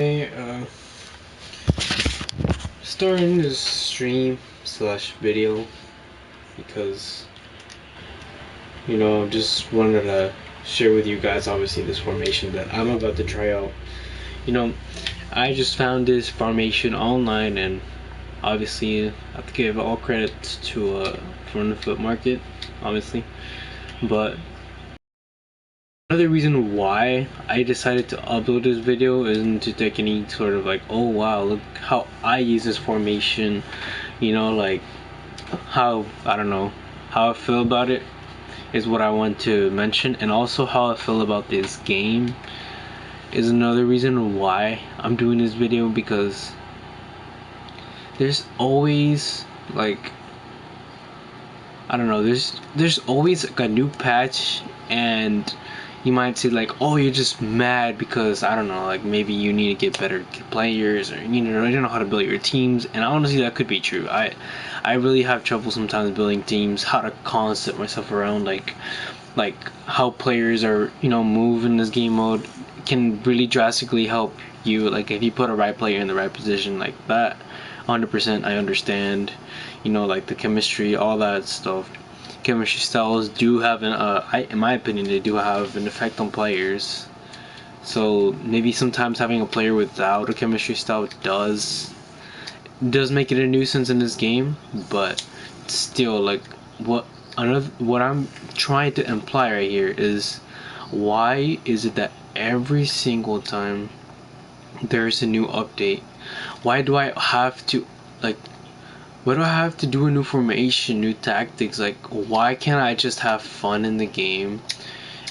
Hey, starting this stream slash video because just wanted to share with you guys obviously this formation that I'm about to try out. You know, I just found this formation online, and obviously I have to give all credit to from the foot market, obviously. But another reason why I decided to upload this video isn't to take any sort of like, oh wow, look how I use this formation, like how, I don't know, how I feel about it is what I want to mention, and also how I feel about this game is another reason why I'm doing this video, because there's always like, I don't know, there's always like a new patch, and you might say like, oh, you're just mad because, I don't know, like maybe you need to get better players, or you don't know how to build your teams. And honestly, that could be true. I really have trouble sometimes building teams, how to concept myself around like how players are, move in this game mode can really drastically help you. Like if you put a right player in the right position like that, 100% I understand, like the chemistry, all that stuff. Chemistry styles do have in my opinion, they do have an effect on players. So maybe sometimes having a player without a chemistry style does make it a nuisance in this game, but still, like, what I'm trying to imply right here is, why is it that every single time there's a new update, why do I have to like why do I have to do a new formation, new tactics? Like, why can't I just have fun in the game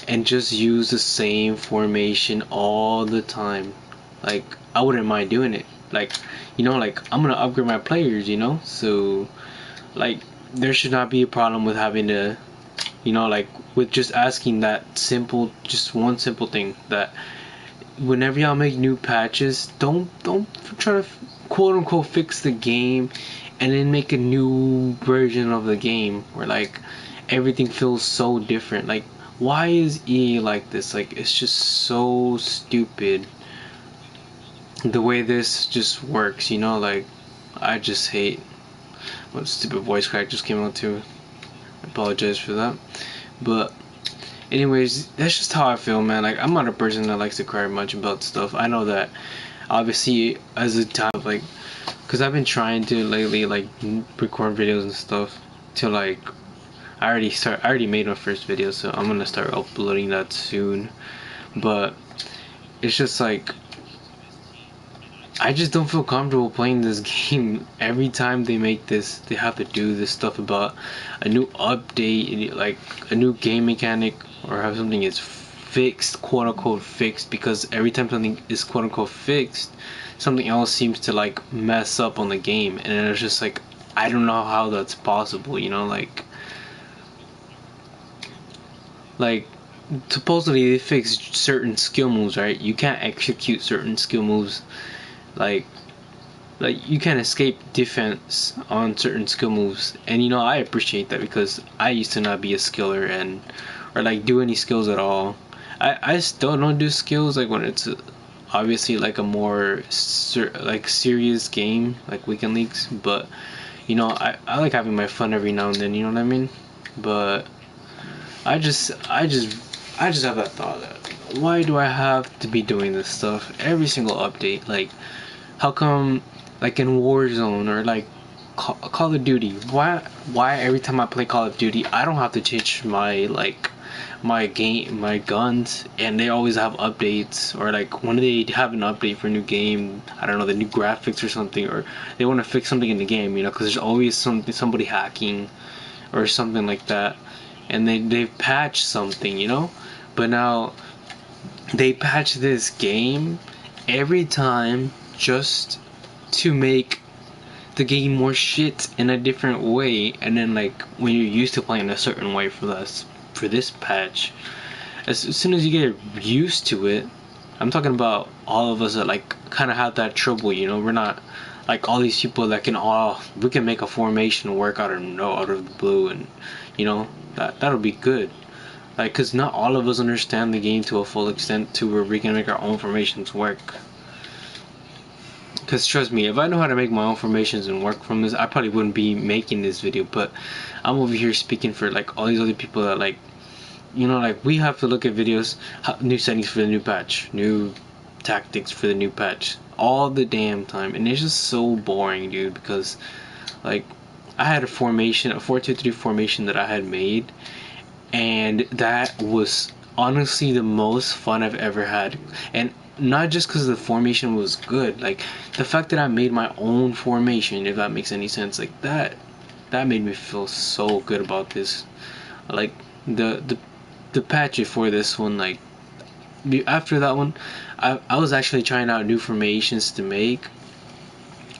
and just use the same formation all the time? Like, I wouldn't mind doing it. Like, like I'm gonna upgrade my players, so like there should not be a problem with having to, like with just asking that simple, just one simple thing, that whenever y'all make new patches, don't try to quote unquote fix the game and then make a new version of the game where like everything feels so different. Like, why is EA like this? Like, it's just so stupid the way this just works, like I just hate what stupid voice crack just came out too. I apologize for that. But anyways, that's just how I feel, man. Like, I'm not a person that likes to cry much about stuff. I know that obviously as a time of like, because I've been trying to lately like record videos and stuff to like, I already made my first video, so I'm gonna start uploading that soon. But it's just like, I just don't feel comfortable playing this game. Every time they make this, they have to do this stuff about a new update, like a new game mechanic, or have something is fixed, quote unquote fixed, because every time something is quote unquote fixed, something else seems to like mess up on the game, and it's just like, I don't know how that's possible, like supposedly they fixed certain skill moves, right? You can't execute certain skill moves, like you can't escape defense on certain skill moves. And I appreciate that, because I used to not be a skiller and or like do any skills at all. I still don't do skills like when it's obviously like a more like serious game like weekend leagues, but I like having my fun every now and then, you know what I mean? But I just have that thought that, why do I have to be doing this stuff every single update? Like, how come, like in Warzone or like Call of Duty, why every time I play Call of Duty I don't have to change my guns, and they always have updates? Or like when they have an update for a new game, I don't know, the new graphics or something, or they want to fix something in the game, because there's always somebody hacking or something like that, and they patch something, but now they patch this game every time just to make the game more shit in a different way. And then like when you're used to playing a certain way for this patch, as soon as you get used to it, I'm talking about all of us that like kind of have that trouble, we're not like all these people that we can make a formation work out of the blue, and that'll be good. Like, cause not all of us understand the game to a full extent to where we can make our own formations work. Because trust me, if I know how to make my own formations and work from this, I probably wouldn't be making this video. But I'm over here speaking for like all these other people that like, you know, like we have to look at videos, new settings for the new patch, new tactics for the new patch, all the damn time, and it's just so boring, dude. Because like I had a formation, a 4-2-3 formation that I had made, and that was honestly the most fun I've ever had. And not just because the formation was good, like the fact that I made my own formation, if that makes any sense, like that made me feel so good about this. Like the patch before this one, like after that one, I was actually trying out new formations to make,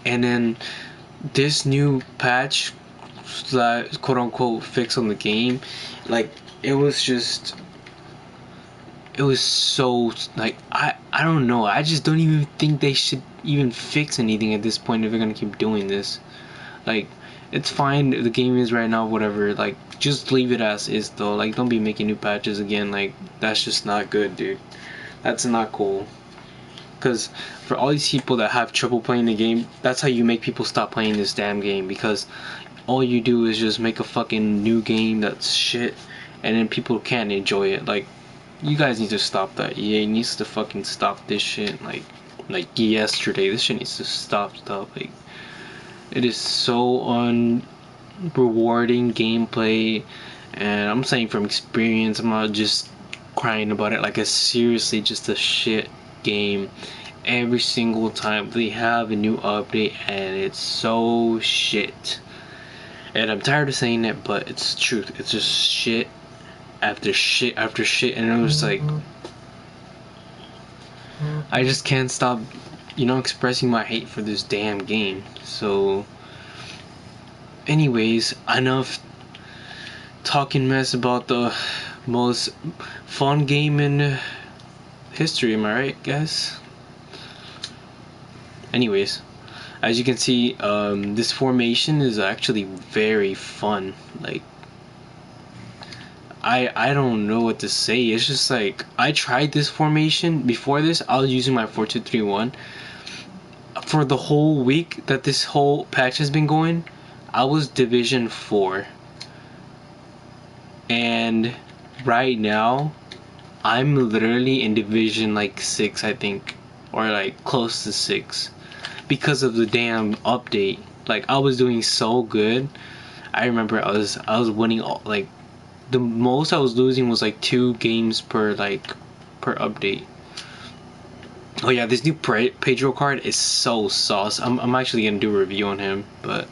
and then this new patch that quote unquote fix on the game, like it was just, it was so like I don't know, I just don't even think they should even fix anything at this point if they're gonna keep doing this. Like it's fine, the game is right now, whatever, like just leave it as is though. Like don't be making new patches again, like that's just not good, dude. That's not cool. Because for all these people that have trouble playing the game, that's how you make people stop playing this damn game. Because all you do is just make a fucking new game that's shit, and then people can't enjoy it. Like, you guys need to stop that. EA needs to fucking stop this shit. Like yesterday, this shit needs to stop. Like, it is so unrewarding gameplay, and I'm saying from experience. I'm not just crying about it. Like, it's seriously just a shit game every single time they have a new update, and it's so shit. And I'm tired of saying it, but it's the truth. It's just shit after shit after shit, and it was like, I just can't stop, you know, expressing my hate for this damn game. So anyways, enough talking mess about the most fun game in history, am I right, guys? Anyways, as you can see, this formation is actually very fun. Like, I don't know what to say. It's just like, I tried this formation before this. I was using my 4-2-3-1 for the whole week that this whole patch has been going. I was Division 4, and right now I'm literally in Division like 6, I think, or like close to 6, because of the damn update. Like, I was doing so good. I remember I was winning all, like the most I was losing was like 2 games per update. Oh yeah, this new Pedro card is so sauce. I'm actually gonna do a review on him, but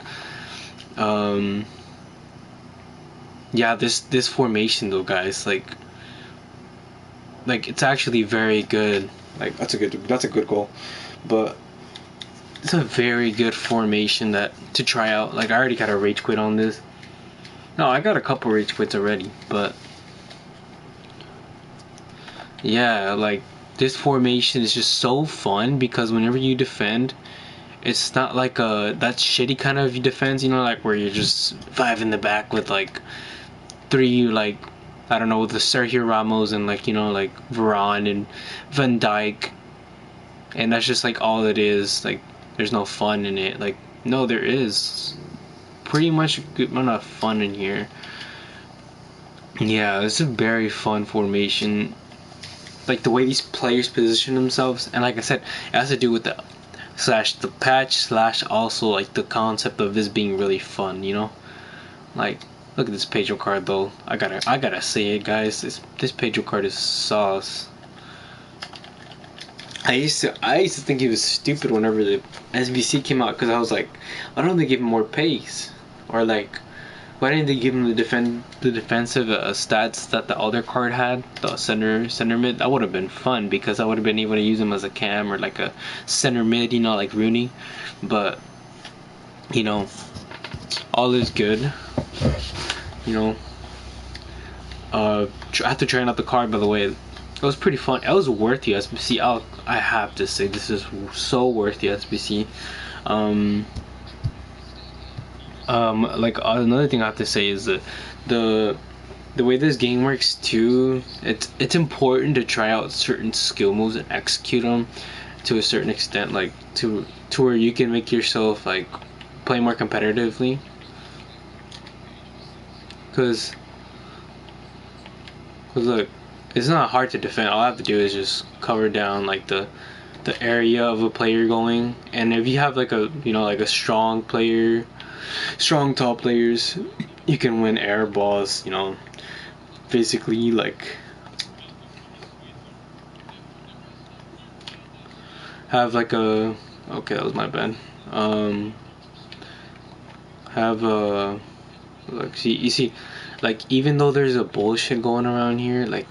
yeah, this formation though, guys, like it's actually very good. Like, that's a good goal. But it's a very good formation that to try out. Like, I already got a rage quit on this. No, I got a couple rage quits already, but yeah, like this formation is just so fun because whenever you defend, it's not like that shitty kind of defense, you know, like where you're just 5 in the back with like 3, like, I don't know, with the Sergio Ramos and like, you know, like Varane and Van Dijk, and that's just like all it is. Like, there's no fun in it. Like, no, there is pretty much a good amount of fun in here. Yeah, it's a very fun formation. Like the way these players position themselves, and like I said, it has to do with the patch / also like the concept of this being really fun, you know. Like, look at this Pedro card though. I gotta say it, guys. This Pedro card is sauce. I used to think he was stupid whenever the SBC came out, because I was like, why don't they give him more pace, or like, why didn't they give him the defensive stats that the other card had, the center mid? That would have been fun, because I would have been able to use him as a cam or like a center mid, you know, like Rooney. But you know, all is good. You know, after trying out the card, by the way, it was pretty fun. It was worth the SBC. I have to say, this is so worth the SBC. Like, another thing I have to say is that the way this game works too, it's important to try out certain skill moves and execute them to a certain extent, like to where you can make yourself like play more competitively. Cause look, it's not hard to defend. All I have to do is just cover down like the area of a player going, and if you have like a like a strong player, strong tall players, you can win air balls. Basically like have like a okay, that was my bad. Have a like see you see like even though there's a bullshit going around here, like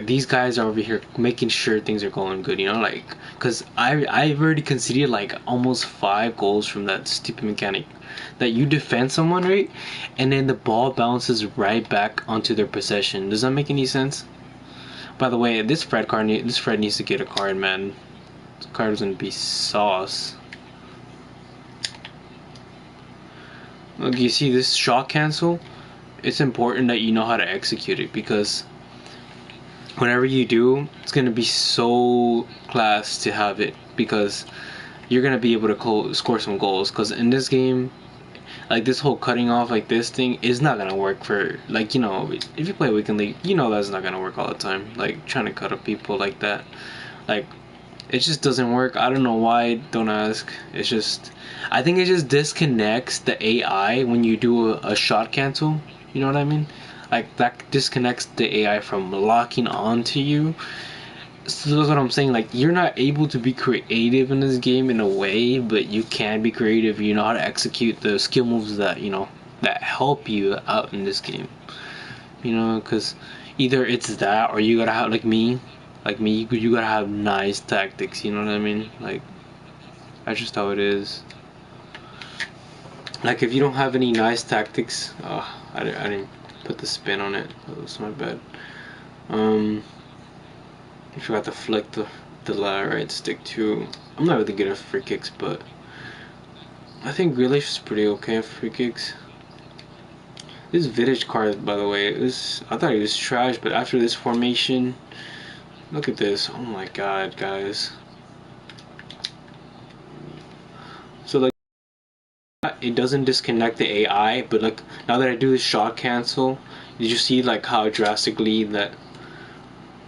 these guys are over here making sure things are going good, like because I've already conceded like almost 5 goals from that stupid mechanic that you defend someone, right, and then the ball bounces right back onto their possession. Does that make any sense? By the way, this Fred needs to get a card, man. This card is gonna be sauce. Look, you see this shot cancel? It's important that you know how to execute it, because whenever you do, it's going to be so class to have it, because you're going to be able to score some goals. Because in this game, like this whole cutting off like this thing is not going to work for, like, if you play Weekend League, that's not going to work all the time. Like trying to cut up people like that. Like, it just doesn't work. I don't know why, don't ask. It's just, I think it just disconnects the AI when you do a shot cancel. You know what I mean? Like that disconnects the AI from locking onto you. So that's what I'm saying. Like, you're not able to be creative in this game in a way, but you can be creative. You know how to execute the skill moves that that help you out in this game. Because either it's that, or you gotta have you gotta have nice tactics. You know what I mean? Like, that's just how it is. Like, if you don't have any nice tactics, I didn't put the spin on it. That was my bad. I forgot to flick the right stick too. I'm not really good at free kicks, but I think Grealish is pretty okay at free kicks. This Vidic card, by the way, I thought he was trash, but after this formation, look at this. Oh my god, guys. So like, it doesn't disconnect the AI, but like now that I do the shot cancel, did you see like how drastically that?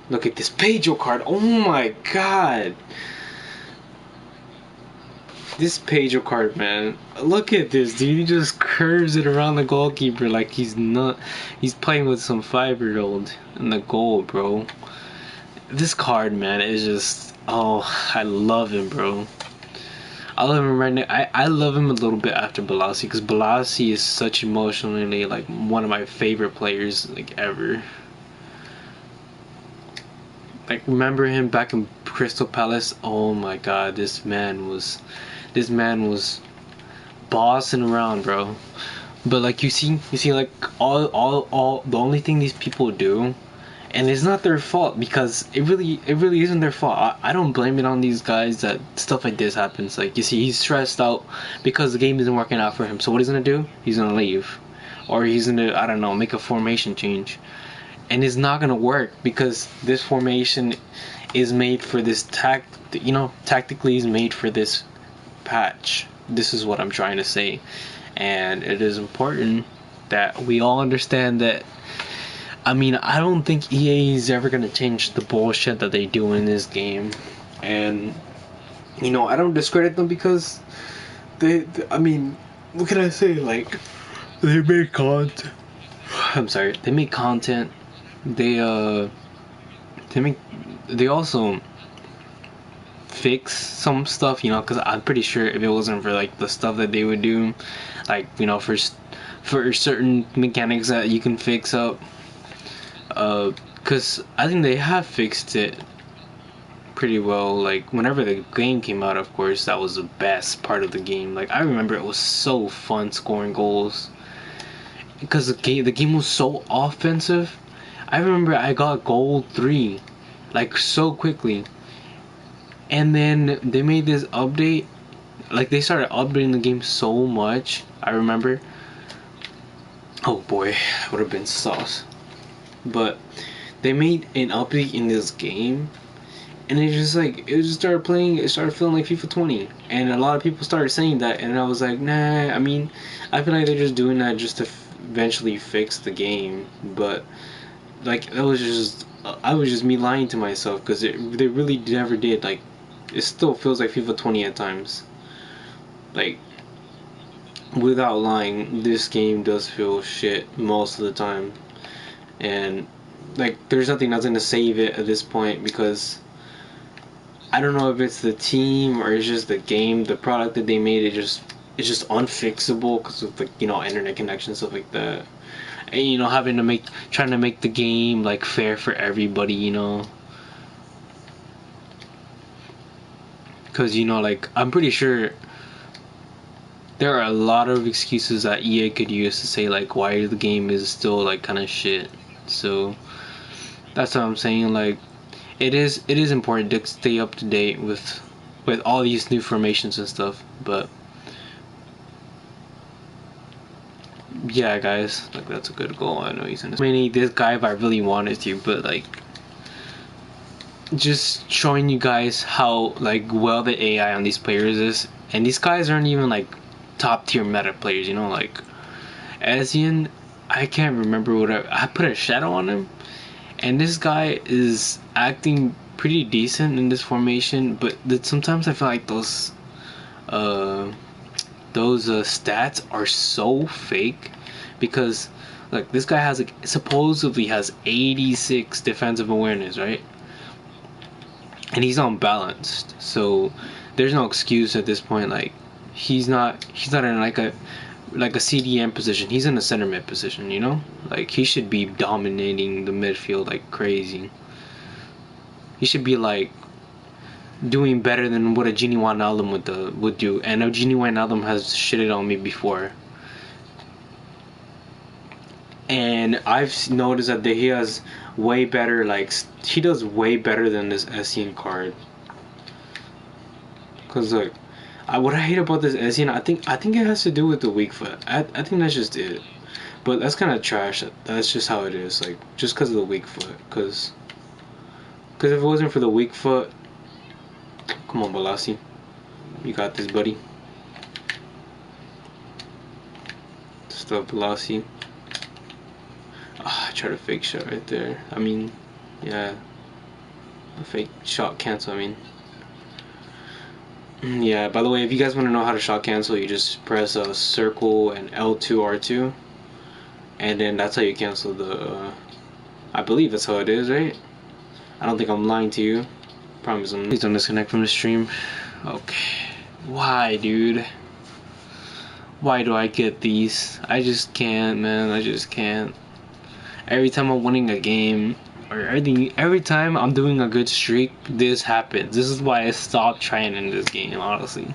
Look at this Pedro card. Oh my god. This Pedro card, man. Look at this, dude. He just curves it around the goalkeeper like he's playing with some 5-year-old in the goal, bro. This card, man, is just, oh, I love him, bro. I love him right now. I love him a little bit after Balassi, because Balassi is such emotionally like one of my favorite players like ever. Like, remember him back in Crystal Palace? Oh my god, this man was bossing around, bro. But like, you see like all the only thing these people do, and it's not their fault, because it really isn't their fault. I don't blame it on these guys that stuff like this happens. Like, you see, he's stressed out because the game isn't working out for him. So what he's gonna do? He's gonna leave, or he's gonna, I don't know, make a formation change. And it's not gonna work, because this formation is made for this tactically is made for this patch. This is what I'm trying to say, and it is important that we all understand that. I mean, I don't think EA is ever gonna change the bullshit that they do in this game, and I don't discredit them, because I mean, what can I say? Like, they make content. I'm sorry, they make content. They also fix some stuff, because I'm pretty sure if it wasn't for like the stuff that they would do, like for certain mechanics that you can fix up, because I think they have fixed it pretty well. Like, whenever the game came out, of course, that was the best part of the game. Like, I remember it was so fun scoring goals, because the game was so offensive. I remember I got goal 3 like so quickly, and then they made this update. Like, they started updating the game so much. I remember, oh boy, would have been sauce. But they made an update in this game, and it just started playing. It started feeling like FIFA 20, and a lot of people started saying that, and I was like, nah. I mean, I feel like they're just doing that just to eventually fix the game, but like that was just I was just me lying to myself because they really never did. Like, it still feels like FIFA 20 at times. Like, without lying, this game does feel shit most of the time, and like there's nothing that's gonna save it at this point because I don't know if it's the team or it's just the game, the product that they made. It's just unfixable because of the internet connection and stuff like that, and having to trying to make the game like fair for everybody, because like I'm pretty sure there are a lot of excuses that EA could use to say like why the game is still like kind of shit. So that's what I'm saying. Like, it is important to stay up to date with all these new formations and stuff. But yeah, guys, like that's a good goal. I know he's in this. I mean, this guy if I really wanted to, but like just showing you guys how like well the AI on these players is, and these guys aren't even like top tier meta players. Like Asian, I can't remember what I put a shadow on him. And this guy is acting pretty decent in this formation, but sometimes I feel like those stats are so fake because like this guy has supposedly has 86 defensive awareness, right? And he's unbalanced, so there's no excuse at this point. Like he's not in like a CDM position. He's in a center mid position, Like he should be dominating the midfield like crazy. He should be like doing better than what a Genie Wijnaldum would do. And a Genie Wijnaldum has shitted on me before. And I've noticed that he has way better, like he does way better than this Essien card. Cause like what I hate about this Essien, I think it has to do with the weak foot. I think that's just it. But that's kind of trash. That's just how it is. Like just because of the weak foot. Cause if it wasn't for the weak foot, come on, Balassi, you got this, buddy. Stuff, Balassi. I tried a fake shot right there. I mean, yeah, a fake shot cancel. I mean. Yeah, by the way, if you guys want to know how to shot cancel, you just press circle and L2 R2, and then that's how you cancel the I believe that's how it is, right? I don't think I'm lying to you. Promise. Please don't disconnect from the stream. Okay. Why, dude? Why do I get these? I just can't, man. I just can't. Every time I'm winning a game, or every time I'm doing a good streak, this happens. This is why I stopped trying in this game, honestly.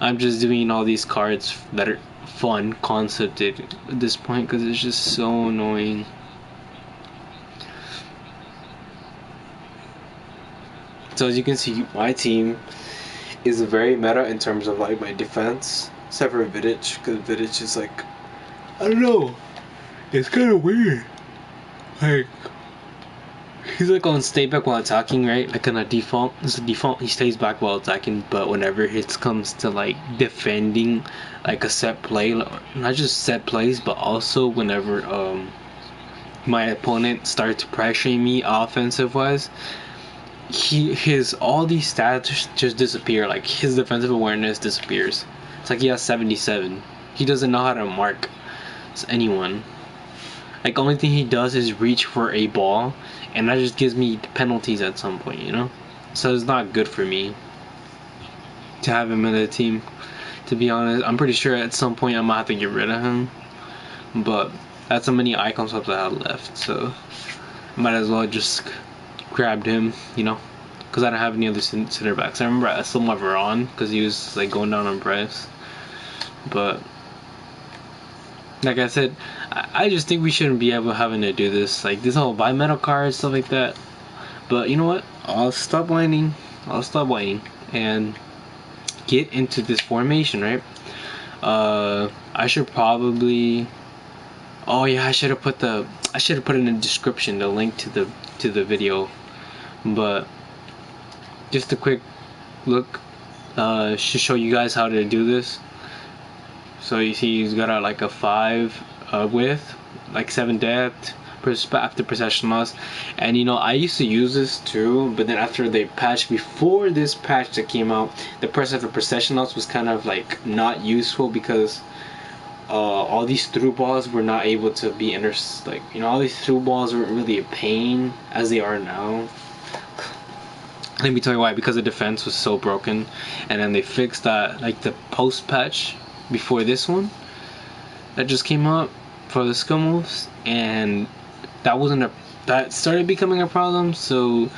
I'm just doing all these cards that are fun, concepted at this point, because it's just so annoying. So as you can see, my team is very meta in terms of like my defense, except for Vidic, because Vidic is like, I don't know, it's kind of weird. Like, he's like on stay back while attacking, right? Like on a default, it's a default. He stays back while attacking, but whenever it comes to like defending, like a set play, not just set plays, but also whenever my opponent starts pressuring me offensive wise, all these stats just disappear. Like his defensive awareness disappears. It's like he has 77. He doesn't know how to mark anyone. Like only thing he does is reach for a ball, and that just gives me penalties at some point, So it's not good for me to have him in the team. To be honest, I'm pretty sure at some point I'm gonna have to get rid of him. But that's how many icon swaps I have left, so might as well just grabbed him, because I don't have any other center backs. I remember I sold my Varane because he was like going down on price, but like I said, I just think we shouldn't be having to do this, like this whole buy metal cards, stuff like that. But you know what? I'll stop whining and get into this formation, right? I should probably. Oh yeah, I should have put in the description the link to the video, but just a quick look to show you guys how to do this. So you see he's got like a 5 width, like 7 depth after possession loss. And you know, I used to use this too, but then after they patched, before this patch that came out, the press after possession loss was kind of like not useful, because all these through balls were not able to be like, you know, all these through balls weren't really a pain as they are now. Let me tell you why. Because the defense was so broken, and then they fixed that, like the post patch before this one that just came out for the skill moves, and that started becoming a problem. So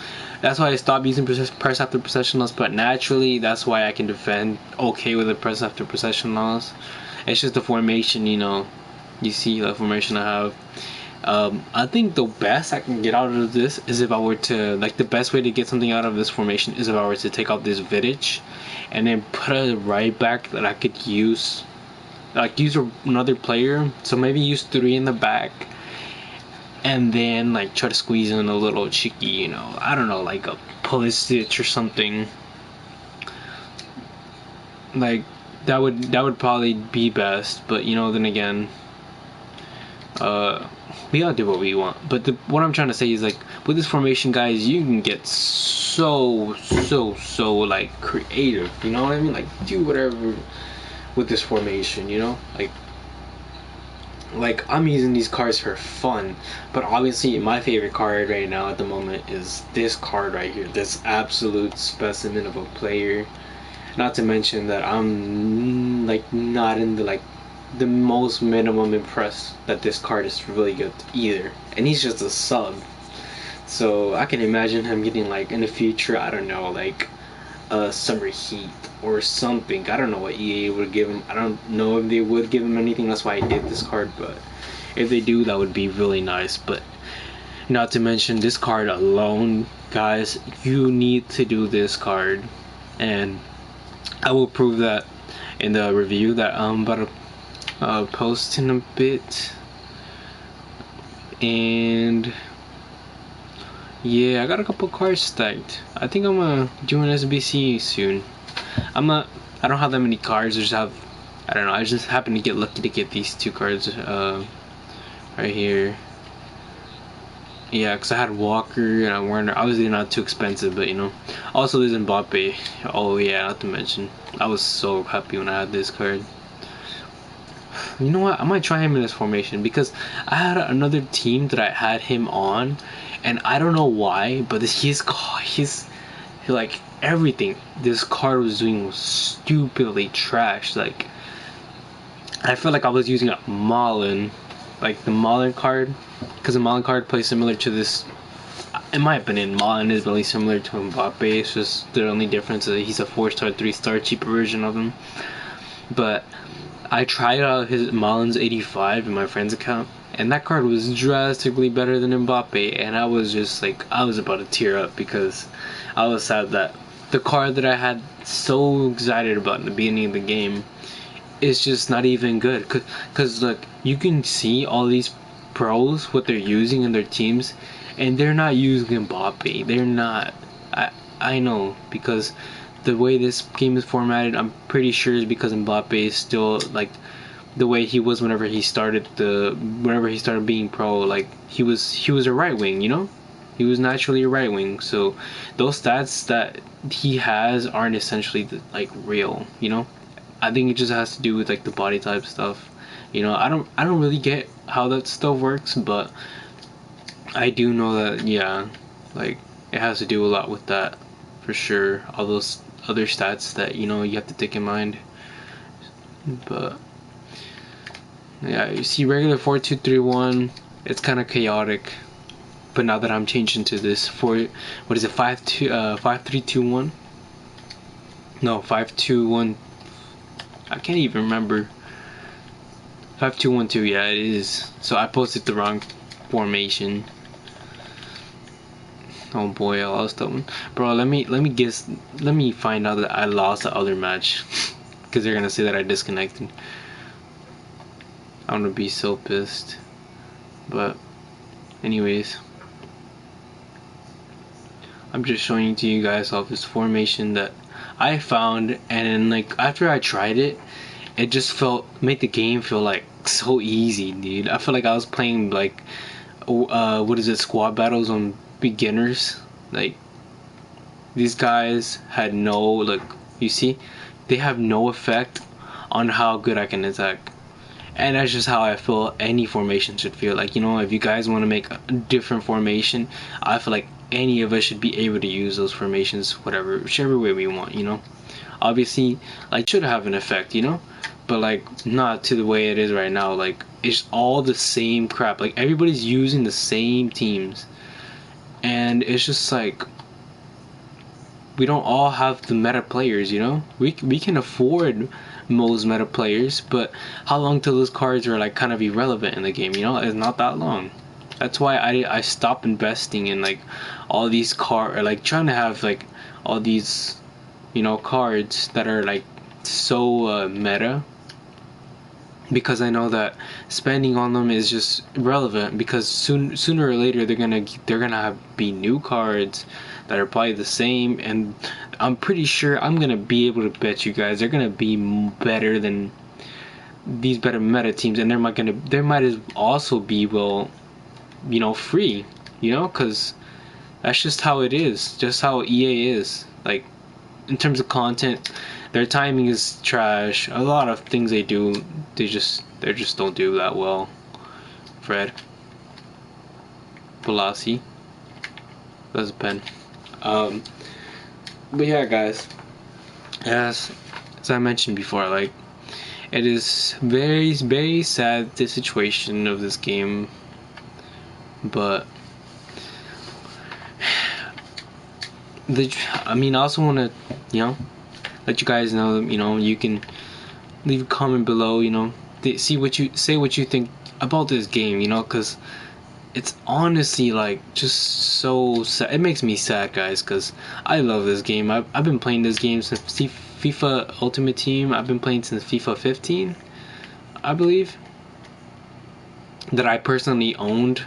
that's why I stopped using press after possession loss. But naturally, that's why I can defend okay with the press after possession loss. It's just the formation, you know. You see the formation I have. I think the best I can get out of this is if I were to, like, the best way to get something out of this formation is if I were to take out this Vidic and then put a right back that I could use, like use another player. So maybe use 3 in the back, and then like try to squeeze in a little cheeky, you know, I don't know, like a Pulisic or something. Like that would probably be best. But you know, then again, we all do what we want. But what I'm trying to say is, like, with this formation, guys, you can get so like creative. You know what I mean? Like, do whatever with this formation. You know, like I'm using these cards for fun, but obviously my favorite card right now at the moment is this card right here. This absolute specimen of a player. Not to mention that I'm like not in the most minimum impressed that this card is really good either, and he's just a sub. So I can imagine him getting, like, in the future, I don't know, like a Summer Heat or something. I don't know what EA would give him. I don't know if they would give him anything. That's why I did this card. But if they do, that would be really nice. But not to mention this card alone, guys, you need to do this card, and I will prove that in the review that I'm about to post in a bit. And yeah, I got a couple cards stacked. I think I'm gonna do an SBC soon. I don't have that many cards. I don't know, I just happened to get lucky to get these 2 cards right here. Yeah, because I had Walker and Werner. Obviously not too expensive, but you know. Also there's Mbappe. Oh yeah, not to mention, I was so happy when I had this card. You know what? I might try him in this formation, because I had another team that I had him on, and I don't know why, but his like everything this card was doing was stupidly trash. Like, I felt like I was using a Malin, like the Malin card, because the Malin card plays similar to this. In my opinion, Malin is really similar to Mbappe. It's just the only difference is that he's a 4-star, 3-star cheaper version of him. But I tried out his Malin's 85 in my friend's account, and that card was drastically better than Mbappe, and I was just like, I was about to tear up, because I was sad that the card that I had so excited about in the beginning of the game is just not even good. Cause look, you can see all these pros, what they're using in their teams, and they're not using Mbappe. They're not. I know, because the way this game is formatted, I'm pretty sure is because Mbappe is still like the way he was whenever he started being pro. Like, he was a right wing, you know? He was naturally a right wing. So those stats that he has aren't essentially like real, you know? I think it just has to do with like the body type stuff. You know, I don't really get how that stuff works, but I do know that, yeah, like it has to do a lot with that for sure. All those other stats that, you know, you have to take in mind. But yeah, you see regular 4-2-3-1, it's kind of chaotic. But now that I'm changing to this 5-3-2-1, no, 5-2-1, I can't even remember. 5-2-1-2, yeah, it is. So I posted the wrong formation. Oh boy, I lost that one, bro. Let me find out that I lost the other match, because they're gonna say that I disconnected. I'm gonna be so pissed. But anyways, I'm just showing to you guys off this formation that I found, and then like after I tried it, it just made the game feel like so easy, dude. I feel like I was playing like what is it, squad battles on beginners. Like these guys had no, like, you see, they have no effect on how good I can attack. And that's just how I feel any formation should feel. Like, you know, if you guys want to make a different formation, I feel like any of us should be able to use those formations, whatever, whichever way we want, you know. Obviously, like, should have an effect, you know, but like not to the way it is right now. Like, it's all the same crap. Like, everybody's using the same teams, and it's just like we don't all have the meta players, you know. We can afford most meta players, but how long till those cards are like kind of irrelevant in the game, you know? It's not that long. That's why I stopped investing in like all these or like trying to have like all these, you know, cards that are like so meta, because I know that spending on them is just irrelevant, because sooner or later they're gonna be new cards that are probably the same, and I'm pretty sure I'm gonna be able to bet you guys they're gonna be better than these better meta teams, and there might as also be, well, you know, free, you know, because that's just how it is, just how EA is. Like, in terms of content, their timing is trash. A lot of things they do, they just don't do that well. Fred Pelosi, that's a pen. But yeah, guys, as I mentioned before, like, it is very, very sad, the situation of this game, but I also want to, you know, let you guys know, you know, you can leave a comment below, you know, say what you think about this game, you know, because it's honestly like just so sad. It makes me sad, guys, because I love this game. I've been playing this game since FIFA Ultimate Team. I've been playing since FIFA 15, I believe. That I personally owned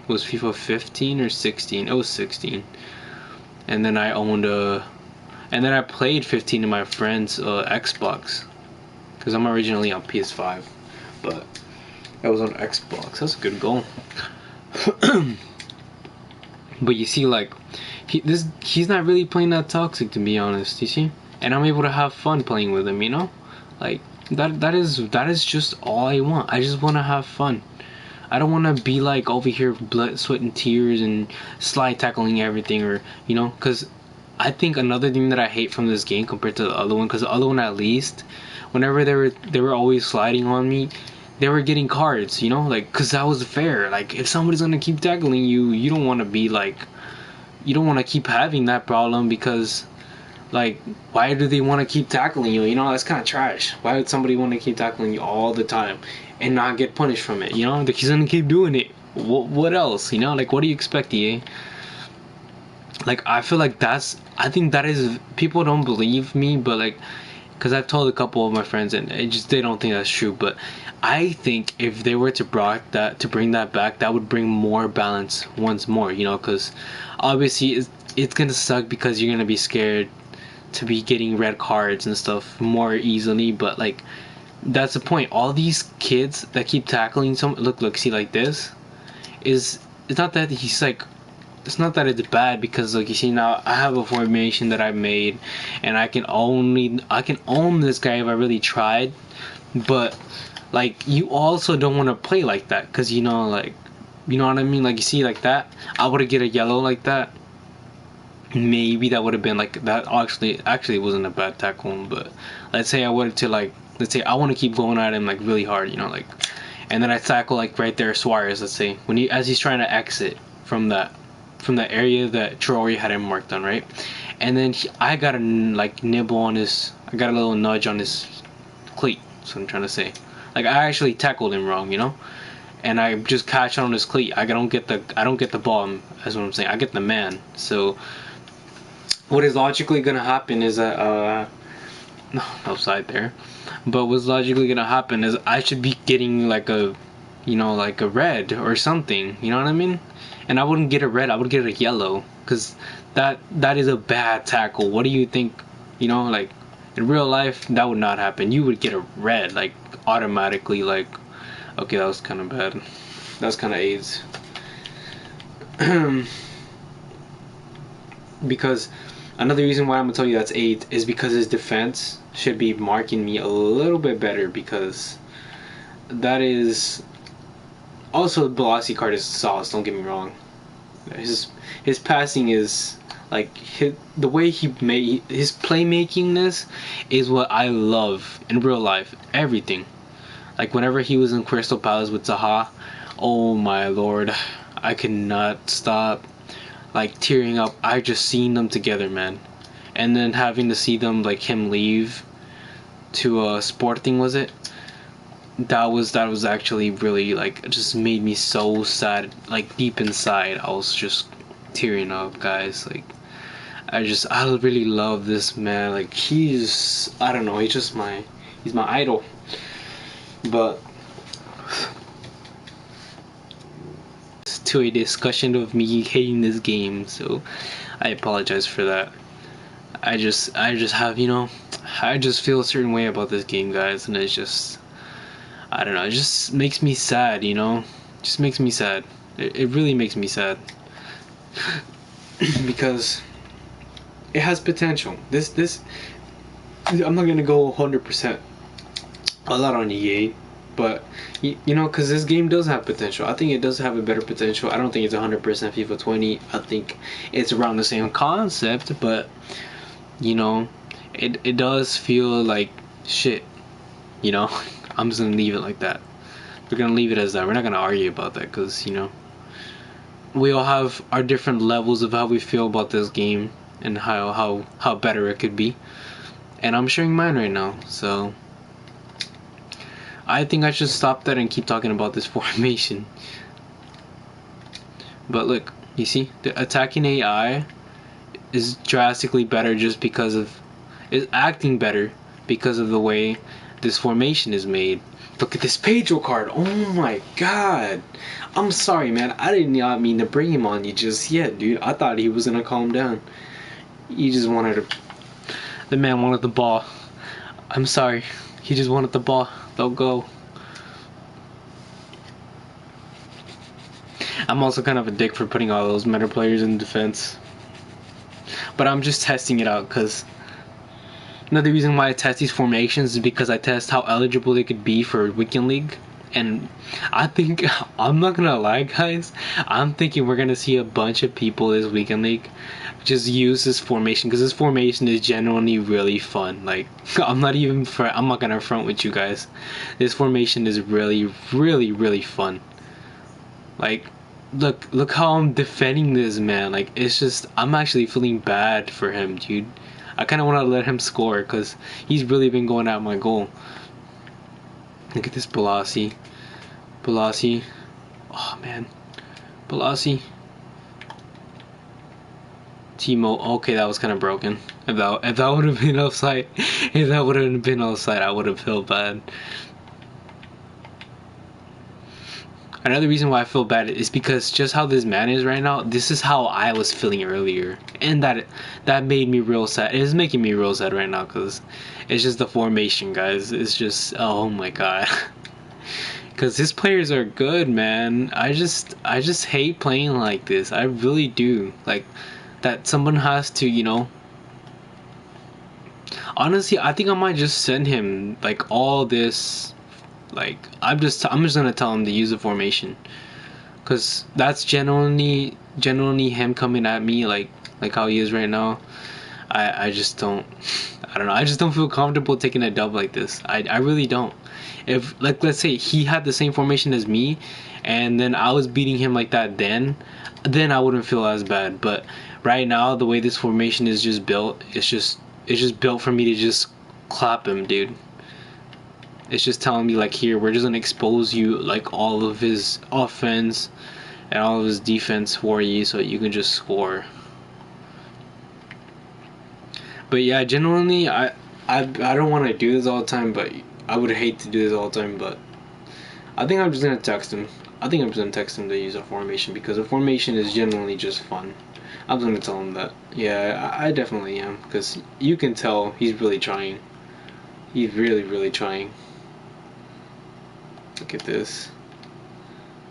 was FIFA 15 or 16. It was 16. And then I owned and then I played 15 in my friend's Xbox, because I'm originally on PS5, but I was on Xbox. That's a good goal. But you see, like, he's not really playing that toxic, to be honest, you see, and I'm able to have fun playing with him, you know. Like, that is just all I want. I just want to have fun. I don't want to be like over here blood, sweat, and tears and slide tackling everything, or, you know, because I think another thing that I hate from this game compared to the other one, because the other one, at least, whenever they were always sliding on me, they were getting cards, you know, like, because that was fair. Like, if somebody's gonna keep tackling you, you don't want to be like, you don't want to keep having that problem, because, like, why do they want to keep tackling you? You know, that's kind of trash. Why would somebody want to keep tackling you all the time and not get punished from it? You know, like, he's gonna keep doing it. What else? You know, like, what do you expect, EA? Like, I feel like I think that is, people don't believe me, but like, because I've told a couple of my friends, and they don't think that's true. But I think if they were to bring that back, that would bring more balance once more, you know, because obviously it's gonna suck, because you're gonna be scared to be getting red cards and stuff more easily. But like, that's the point. All these kids that keep tackling look, see, like, this it's not that he's like, it's not that it's bad, because like, you see, now I have a formation that I made, and I can own this guy if I really tried. But like, you also don't want to play like that, because, you know, like, you know what I mean? Like, you see, like that, I would get a yellow like that. Maybe that would have been like that. Actually it wasn't a bad tackle, but let's say I wanted to, like, let's say I want to keep going at him like really hard, you know, like, and then I tackle like right there Suarez, let's say, as he's trying to exit from that area that Traore had him marked on, right? And then I got a like nibble on I got a little nudge on his cleat. That's what I'm trying to say. Like, I actually tackled him wrong, you know, and I just catch on his cleat. I don't get the ball. That's what I'm saying. I get the man. So what is logically gonna happen is that no, outside there. But what's logically gonna happen is I should be getting like a, you know, like a red or something. You know what I mean? And I wouldn't get a red. I would get a yellow. because that is a bad tackle. What do you think? You know, like in real life, that would not happen. You would get a red like automatically. Like, okay, that was kind of bad. That's kind of AIDS. Because another reason why I'm gonna tell you that's 8 is because his defense should be marking me a little bit better, because that is also the velocity card is sauce. Don't get me wrong. His passing is like the way he made his playmakingness is what I love in real life. Everything. Like whenever he was in Crystal Palace with Zaha, oh my lord, I could not stop like tearing up. I just seen them together, man. And then having to see them, like him leave to Sporting, was it? That was actually really, like, it just made me so sad. Like deep inside, I was just tearing up, guys. Like I really love this man. Like I don't know, he's my idol. But to a discussion of me hating this game, so I apologize for that. I just have, I just feel a certain way about this game, guys, and it's just, I don't know, it just makes me sad, just makes me sad. It really makes me sad. Because it has potential. This I'm not gonna go 100% a lot on EA, but because this game does have potential. I think it does have a better potential. I don't think it's 100% FIFA 20. I think it's around the same concept, but it does feel like shit. I'm just gonna leave it like that. We're gonna leave it as that. We're not gonna argue about that, because we all have our different levels of how we feel about this game and how better it could be. And I'm sharing mine right now, so I think I should stop that and keep talking about this formation. But look, you see, the attacking AI is drastically better is acting better because of the way this formation is made. Look at this Pedro card. Oh my god. I'm sorry, man. I did not mean to bring him on you just yet, dude. I thought he was gonna calm down. He just wanted to. The man wanted the ball. I'm sorry. He just wanted the ball. Don't go. I'm also kind of a dick for putting all those meta players in defense. But I'm just testing it out, because another reason why I test these formations is because I test how eligible they could be for Weekend League. And I think, I'm not gonna lie, guys, I'm thinking we're gonna see a bunch of people this Weekend League just use this formation, because this formation is genuinely really fun. Like, I'm not gonna front with you guys. This formation is really, really, really fun. Like, look how I'm defending this man. Like, it's just, I'm actually feeling bad for him, dude. I kind of want to let him score, because he's really been going at my goal. Look at this Balassi. Oh man, Balassi. Timo. Okay, that was kind of broken. If that would have been offside, I would have felt bad. Another reason why I feel bad is because just how this man is right now, this is how I was feeling earlier, and that made me real sad. It is making me real sad right now, because it's just the formation, guys. It's just, oh my god. Because his players are good, man. I just hate playing like this. I really do. Like, that someone has to, honestly, I think I might just send him like all this. Like, I'm just gonna tell him to use the formation, because that's genuinely him coming at me like how he is right now. I just don't, I don't know, I just don't feel comfortable taking a dub like this. I really don't. If, like, let's say he had the same formation as me and then I was beating him like that, then I wouldn't feel as bad. But right now, the way this formation is just built, it's just built for me to just clap him, dude. It's just telling me, like, here, we're just gonna expose you, like, all of his offense and all of his defense for you, so you can just score. But yeah, genuinely, I don't want to do this all the time, but I would hate to do this all the time. But I think I'm just gonna text him. I think I'm just gonna text him to use a formation, because a formation is genuinely just fun. I'm gonna tell him that. Yeah, I definitely am, because you can tell he's really trying. He's really, really trying. Look at this.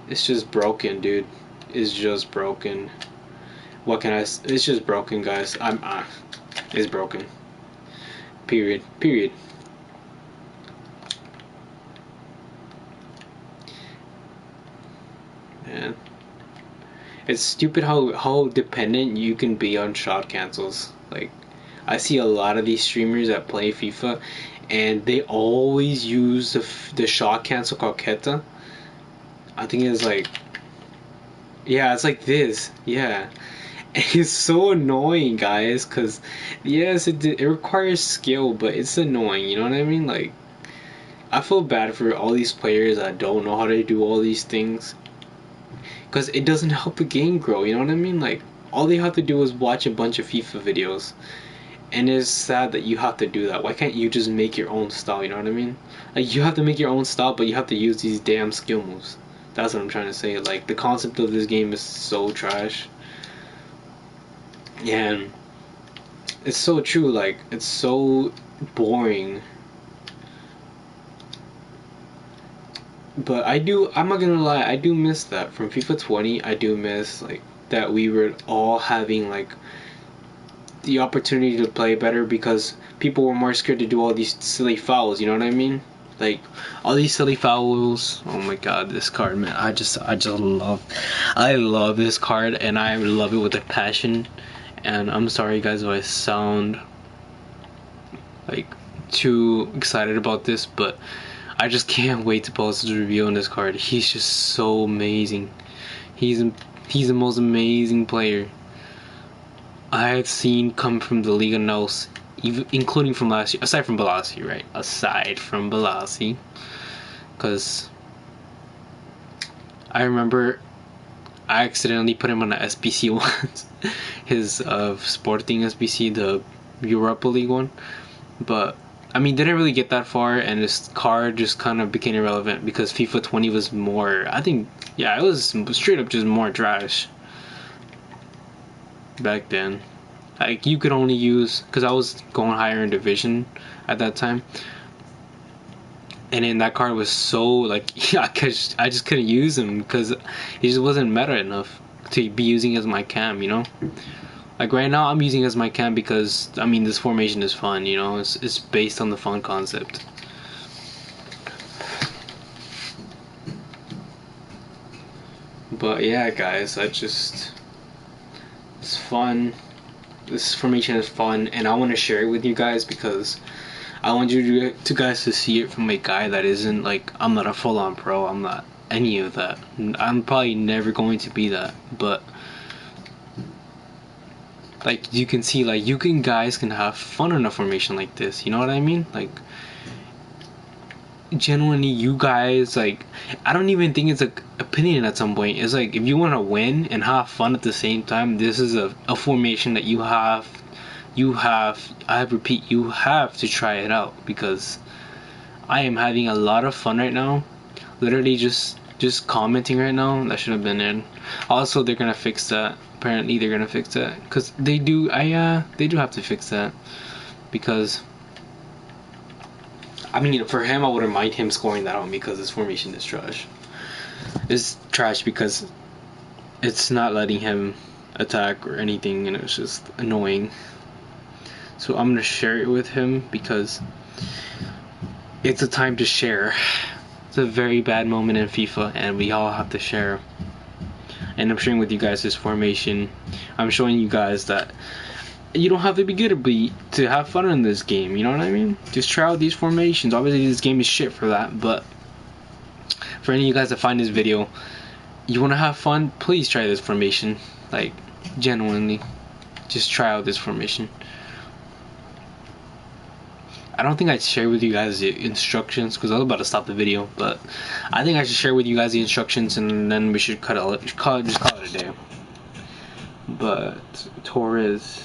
It's just broken, dude. It's just broken. What can I? It's just broken, guys. It's broken. Period. Period. Man, it's stupid how dependent you can be on shot cancels. Like, I see a lot of these streamers that play FIFA, and they always use the shot cancel called Keta. I think it's like, yeah, it's like this. Yeah. It's so annoying, guys, because yes, it requires skill, but it's annoying, you know what I mean? Like, I feel bad for all these players that don't know how to do all these things, because it doesn't help the game grow, you know what I mean? Like, all they have to do is watch a bunch of FIFA videos, and it's sad that you have to do that. Why can't you just make your own style, you know what I mean? Like, you have to make your own style, but you have to use these damn skill moves. That's what I'm trying to say. Like, the concept of this game is so trash. And it's so true, like, it's so boring. But I'm not gonna lie, I do miss that. From FIFA 20, I do miss, like, that we were all having, like, the opportunity to play better because people were more scared to do all these silly fouls, you know what I mean? Like, all these silly fouls. Oh my god, this card, man. I love this card, and I love it with a passion. And I'm sorry, guys, if I sound like too excited about this, but I just can't wait to post this review on this card. He's just so amazing. He's the most amazing player I've seen come from the Liga NOS, even including from last year. Aside from Balassi, right? Aside from Balassi, because I remember I accidentally put him on an SBC once. His Sporting SBC, the Europa League one. But I mean, didn't really get that far, and this card just kind of became irrelevant because FIFA 20 was more. I think, yeah, it was straight up just more trash back then. Like, you could only use, because I was going higher in division at that time, and then that card was so, like, yeah, I just couldn't use him because he just wasn't meta enough to be using as my cam, you know? Like, right now I'm using as my cam because, I mean, this formation is fun, you know? It's based on the fun concept. But yeah, guys, it's fun. This formation is fun, and I want to share it with you guys because I want you to guys to see it from a guy that isn't, like, I'm not a full-on pro, I'm not any of that. I'm probably never going to be that, but like, you can see, like, guys can have fun in a formation like this, you know what I mean? Like, genuinely, you guys, like, I don't even think it's like opinion at some point. It's like, if you want to win and have fun at the same time, this is a formation that I repeat, you have to try it out, because I am having a lot of fun right now. Literally just commenting right now. That should have been in. Also, they're gonna fix that. Apparently, they're gonna fix that, because they do. They do have to fix that, because I mean, for him, I wouldn't mind him scoring that on me because his formation is trash. It's trash because it's not letting him attack or anything, and it's just annoying. So I'm gonna share it with him because it's a time to share. It's a very bad moment in FIFA, and we all have to share. And I'm sharing with you guys this formation. I'm showing you guys that you don't have to be good to have fun in this game, you know what I mean? Just try out these formations. Obviously, this game is shit for that, but for any of you guys that find this video, you want to have fun, please try this formation. Like, genuinely, just try out this formation. I don't think I'd share with you guys the instructions because I was about to stop the video, but I think I should share with you guys the instructions, and then we should just call it a day. But Torres,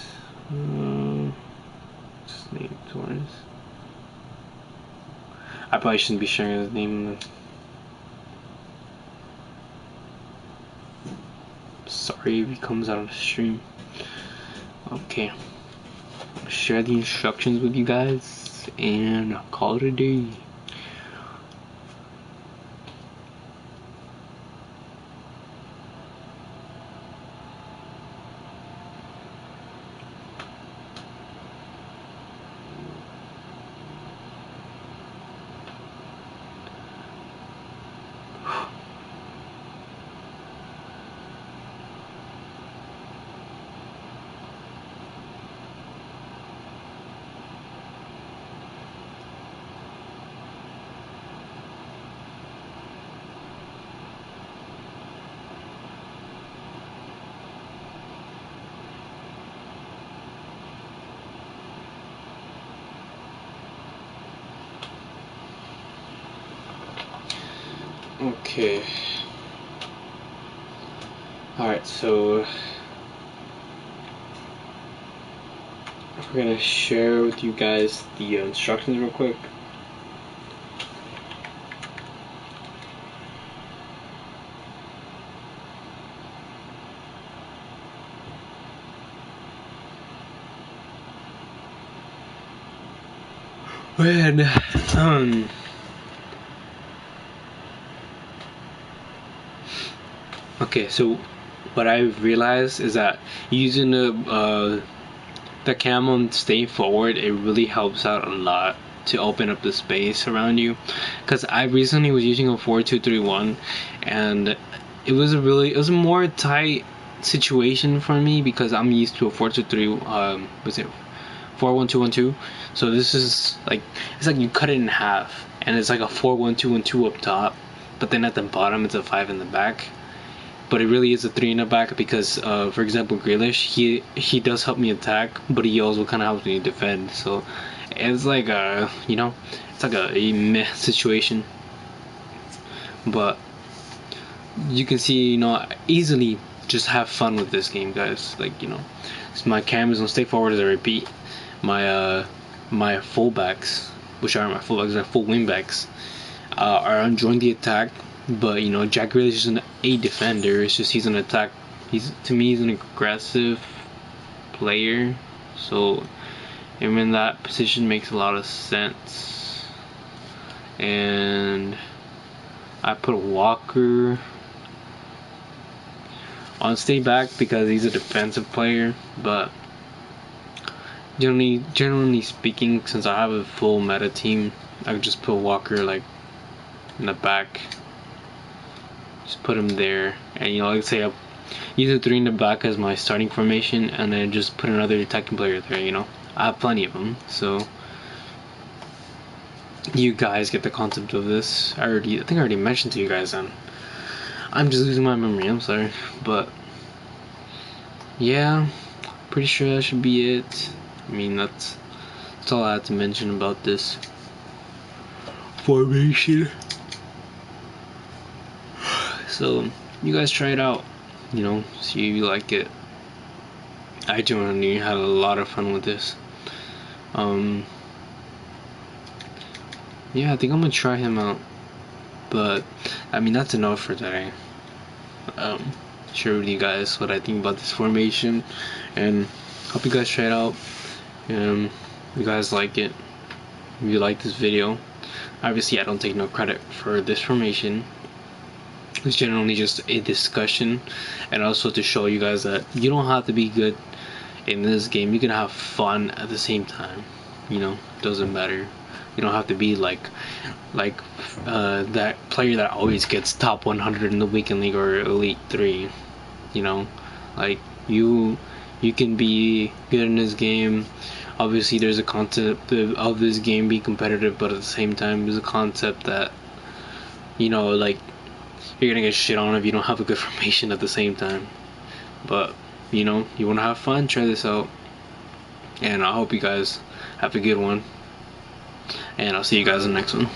just name Torres. I probably shouldn't be sharing his name. Sorry if he comes out of the stream. Okay, share the instructions with you guys and call it a day. Okay. Alright, so we're gonna share with you guys the instructions real quick. And okay, so what I've realized is that using the camo and staying forward, it really helps out a lot to open up the space around you. Because I recently was using a 4-2-3-1, and it was a more tight situation for me because I'm used to a 4-2-3. Was it 4-1-2-1-2? So this is like, it's like you cut it in half, and it's like a 4-1-2-1-2 up top, but then at the bottom it's a 5 in the back. But it really is a 3 in the back because, for example, Grealish, he does help me attack, but he also kind of helps me defend. So it's like it's like a meh situation. But you can see, easily just have fun with this game, guys. Like, my cam is gonna stay forward as I repeat. My fullbacks, which are my fullbacks, my full wingbacks, are enjoying the attack. But Jack Grealish isn't a defender. It's just he's an attack. To me, he's an aggressive player. So him in that position makes a lot of sense. And I put Walker on stay back because he's a defensive player. But generally speaking, since I have a full meta team, I could just put Walker like in the back. Just put him there, and like say I use a 3 in the back as my starting formation, and then just put another attacking player there. I have plenty of them, so you guys get the concept of this. I think I already mentioned to you guys, and I'm just losing my memory. I'm sorry, but yeah, pretty sure that should be it. I mean, that's all I had to mention about this formation. So you guys try it out, see if you like it. I genuinely had a lot of fun with this. Yeah, I think I'm gonna try him out. But I mean, that's enough for today. Share with you guys what I think about this formation, and hope you guys try it out. If you guys like it, if you like this video, obviously I don't take no credit for this formation. It's generally just a discussion, and also to show you guys that you don't have to be good in this game. You can have fun at the same time. Doesn't matter. You don't have to be like that player that always gets top 100 in the weekend league or elite 3. Like you can be good in this game. Obviously there's a concept of this game being competitive, but at the same time there's a concept that like you're gonna get shit on if you don't have a good formation at the same time. But you want to have fun, try this out, and I hope you guys have a good one, and I'll see you guys in the next one.